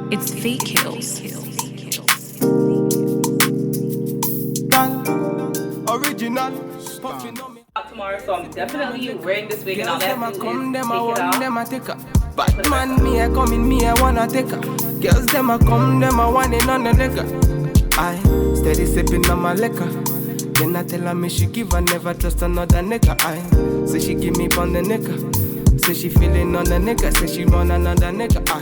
It's fake kills. Original. Tomorrow, so I'm definitely wearing this wig, and all I have to do is take it off. Bad man, me a come in, me a wanna take her. Girls them a come, them a want it on the liquor. I steady sipping on my liquor. Then I tell her me she give her never trust another nigga. I say she give me on the nigga. Say she feeling on the nigga. Say she want another nigga. I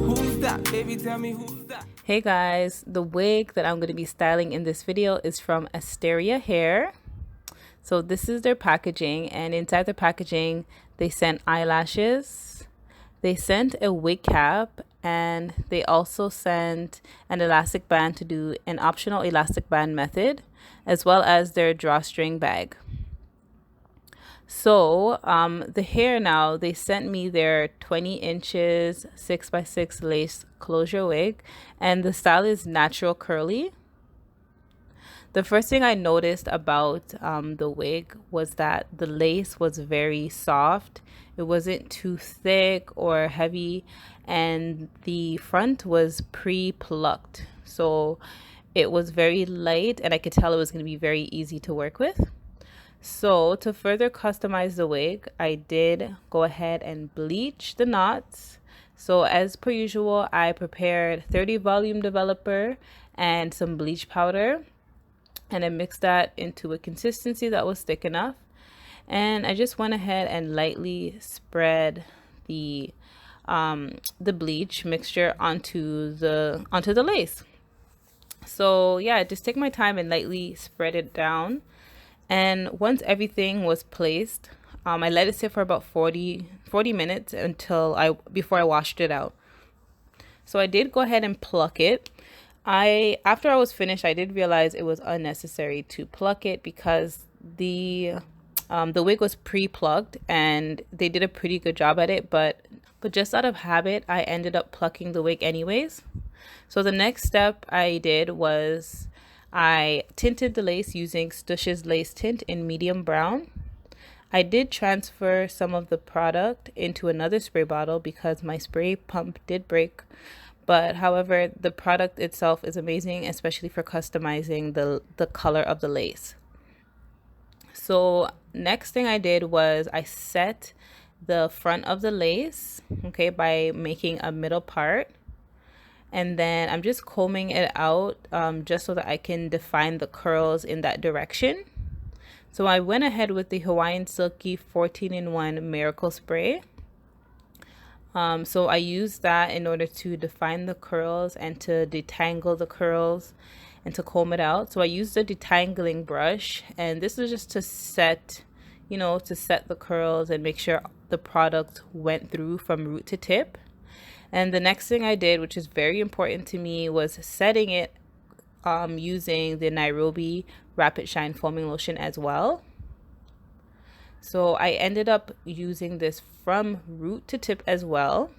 who's that? Baby, tell me who's that? Hey guys, the wig that I'm going to be styling in this video is from Asteria Hair. So this is their packaging, and inside the packaging they sent eyelashes, they sent a wig cap, and they also sent an elastic band to do an optional elastic band method, as well as their drawstring bag. So the hair, now they sent me their 20 inches 6x6 lace closure wig, and the style is natural curly. The first thing I noticed about the wig was that the lace was very soft. It wasn't too thick or heavy, and the front was pre-plucked. So it was very light, and I could tell it was going to be very easy to work with. So to further customize the wig, I did go ahead and bleach the knots. So as per usual, I prepared 30 volume developer and some bleach powder, and I mixed that into a consistency that was thick enough. And I just went ahead and lightly spread the bleach mixture onto the lace. So yeah, just take my time and lightly spread it down. And once everything was placed, I let it sit for about 40 minutes before I washed it out. So I did go ahead and pluck it. After I was finished, I did realize it was unnecessary to pluck it because the wig was pre-plucked and they did a pretty good job at it, but just out of habit, I ended up plucking the wig anyways. So the next step I did was I tinted the lace using Stush's lace tint in medium brown. I did transfer some of the product into another spray bottle because my spray pump did break. But however, the product itself is amazing, especially for customizing the color of the lace. So next thing I did was I set the front of the lace, okay, by making a middle part. And then I'm just combing it out just so that I can define the curls in that direction. So I went ahead with the Hawaiian Silky 14-in-1 Miracle Spray. So I used that in order to define the curls and to detangle the curls and to comb it out. So I used a detangling brush, and this is just to set the curls and make sure the product went through from root to tip. And the next thing I did, which is very important to me, was setting it using the Nairobi Rapid Shine Foaming Lotion as well. So I ended up using this from root to tip as well.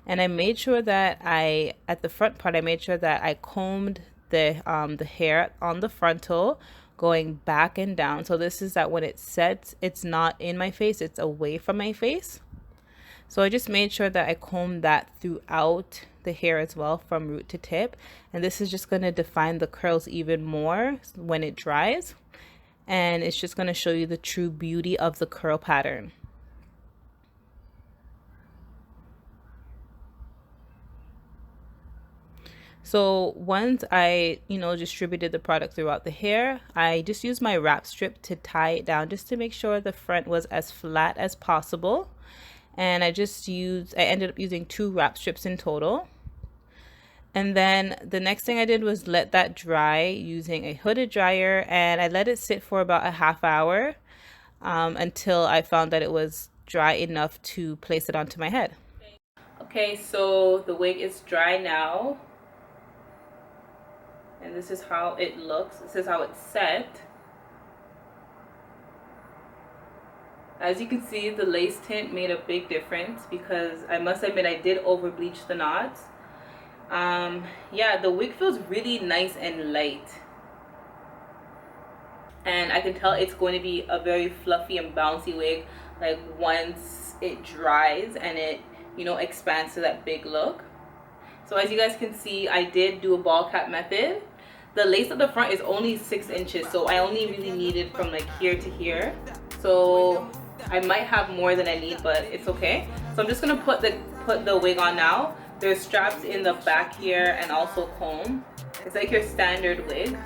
And I made sure that at the front part, I made sure that I combed the hair on the frontal, going back and down. So this is that when it sets, it's not in my face, it's away from my face. So I just made sure that I combed that throughout the hair as well, from root to tip. And this is just going to define the curls even more when it dries. And it's just going to show you the true beauty of the curl pattern. So once I, distributed the product throughout the hair, I just used my wrap strip to tie it down just to make sure the front was as flat as possible. And I ended up using 2 wrap strips in total. And then the next thing I did was let that dry using a hooded dryer, and I let it sit for about a half hour until I found that it was dry enough to place it onto my head. Okay, so the wig is dry now, and this is how it looks. This is how it's set. As you can see, the lace tint made a big difference because I must admit I did over bleach the knots. Yeah, the wig feels really nice and light, and I can tell it's going to be a very fluffy and bouncy wig, like once it dries and it you know, expands to that big look. So as you guys can see, I did do a ball cap method. The lace at the front is only 6 inches, so I only really needed from like here to here. So I might have more than I need, but it's okay. So I'm just gonna put the wig on now. There's straps in the back here and also comb. It's like your standard wig.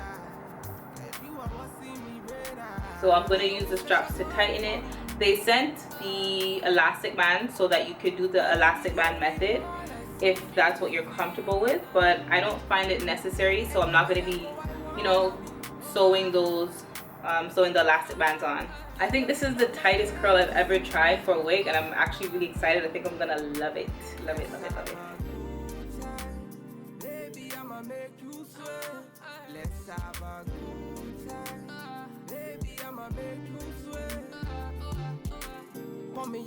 So I'm gonna use the straps to tighten it. They sent the elastic band so that you could do the elastic band method if that's what you're comfortable with, but I don't find it necessary, so I'm not going to be, you know, sewing those sewing the elastic bands on. I think this is the tightest curl I've ever tried for a wig, and I'm actually really excited. I think I'm gonna love it. Love it, love it, love it.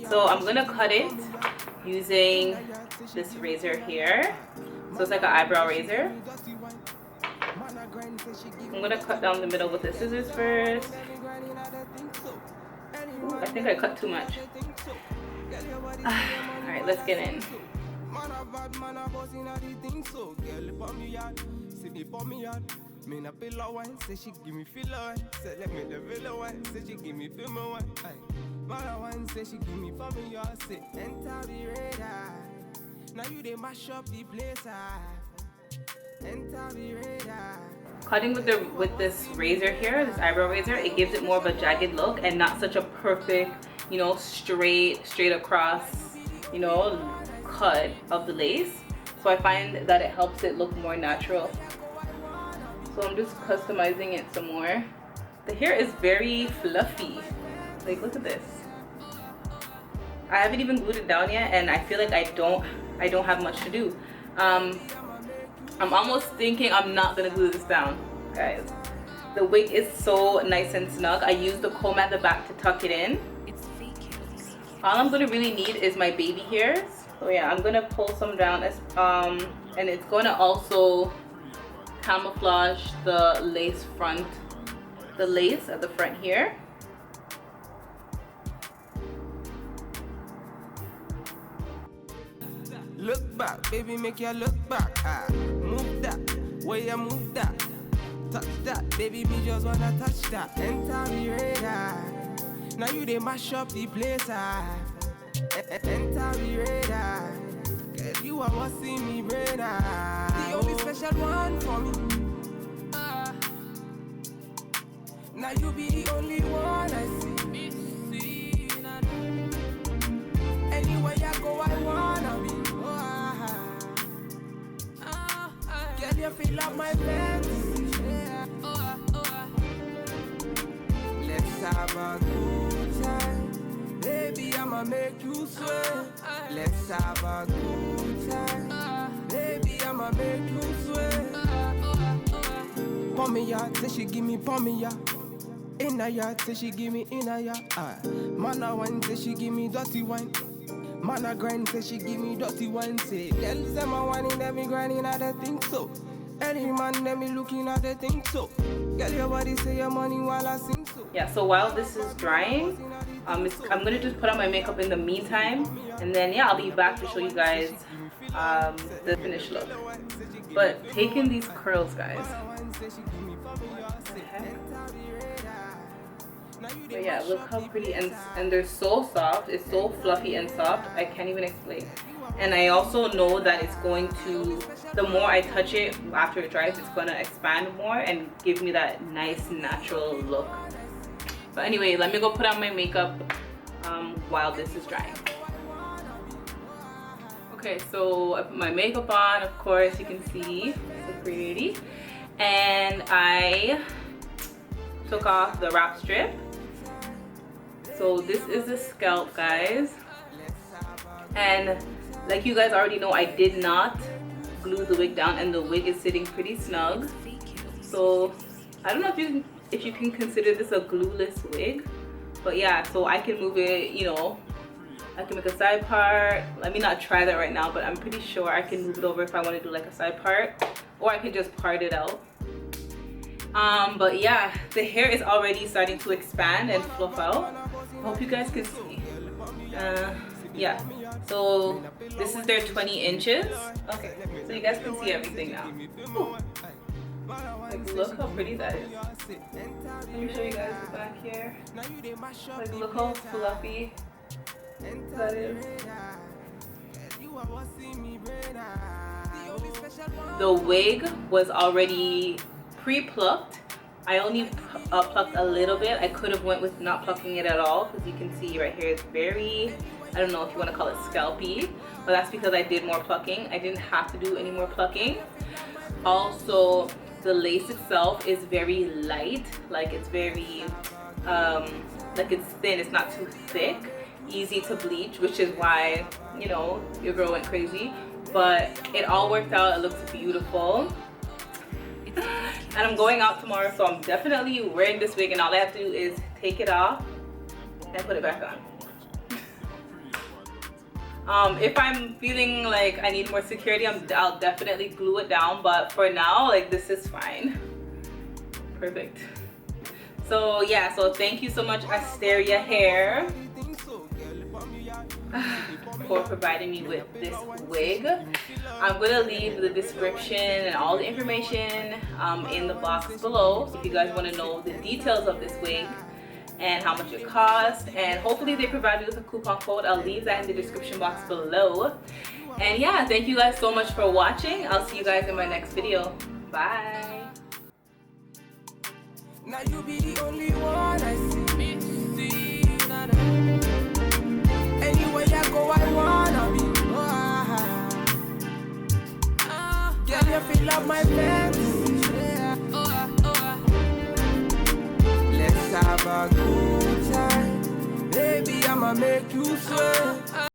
So I'm gonna cut it using this razor here. So it's like an eyebrow razor. I'm gonna cut down the middle with the scissors first. Ooh, I think I cut too much. Alright, let's get in. Cutting with this razor here, this eyebrow razor, it gives it more of a jagged look and not such a perfect, you know, straight across, you know, cut of the lace. So I find that it helps it look more natural. So I'm just customizing it some more. The hair is very fluffy. Like, look at this. I haven't even glued it down yet, and I feel like I don't have much to do. I'm almost thinking I'm not gonna glue this down, guys. The wig is so nice and snug. I used the comb at the back to tuck it in. All I'm gonna really need is my baby hairs. So yeah, I'm gonna pull some down, and it's gonna also camouflage the lace at the front here. Look back, baby, make you look back. Move that, way you move that. Touch that, baby, me just wanna touch that. Enter the radar. Now you they mash up the place. Enter the radar. Girl, you are what see me brain. The only special one for me. Now you be the only one I see. Anywhere you go, I wanna be. Girl, you feel like my fantasy. Let's have a good time. Baby, I'ma make you sweat. Let's have a good time. Baby, I'ma make you sweat. Pon me ya, say she give me pon me ya. In a yard, say she give me in a yard. Man a wine, say she give me dirty wine. Man a grind, say she give me dirty wine. Say, girls them a whining, them me grinding, I don't think so. Any man, them me looking at the thing so. Girl, your body say your money while I sing so. Yeah, so while this is drying, I'm gonna just put on my makeup in the meantime, and then yeah, I'll be back to show you guys the finished look. But taking these curls, guys. But yeah, look how pretty, and they're so soft. It's so fluffy and soft, I can't even explain. And I also know that it's going to, the more I touch it after it dries, it's gonna expand more and give me that nice natural look. But anyway, let me go put on my makeup while this is drying. Okay, so I put my makeup on, of course, you can see, so pretty. And I took off the wrap strip. So this is the scalp, guys. And like you guys already know, I did not glue the wig down, and the wig is sitting pretty snug. So I don't know if you can consider this a glueless wig, but yeah, so I can move it, you know, I can make a side part. Let me not try that right now, but I'm pretty sure I can move it over if I want to do like a side part, or I can just part it out. But yeah, the hair is already starting to expand and fluff out. I hope you guys can see. Yeah, So this is their 20 inches. Okay, so you guys can see everything now. Ooh. Like, look how pretty that is. Let me show you guys the back here. Like, look how fluffy that is. The wig was already pre-plucked. I only plucked a little bit. I could have went with not plucking it at all, because you can see right here it's very, I don't know if you want to call it scalpy, but that's because I did more plucking. I didn't have to do any more plucking. Also, the lace itself is very light, like it's very like it's thin, it's not too thick, easy to bleach, which is why, you know, your girl went crazy. But it all worked out. It looks beautiful. And I'm going out tomorrow, so I'm definitely wearing this wig, and all I have to do is take it off and put it back on. If I'm feeling like I need more security, I'll definitely glue it down, but for now, like, this is fine. Perfect. So yeah, so thank you so much, Asteria Hair, for providing me with this wig. I'm gonna leave the description and all the information in the box below if you guys want to know the details of this wig and how much it costs, and hopefully they provide me with a coupon code. I'll leave that in the description box below. And yeah, thank you guys so much for watching. I'll see you guys in my next video. Bye. Now you be the only one I see. Anywhere I go, I wanna be. Girl, you feel up my fantasy. Let's have a good time. Baby, I'ma make you sweat.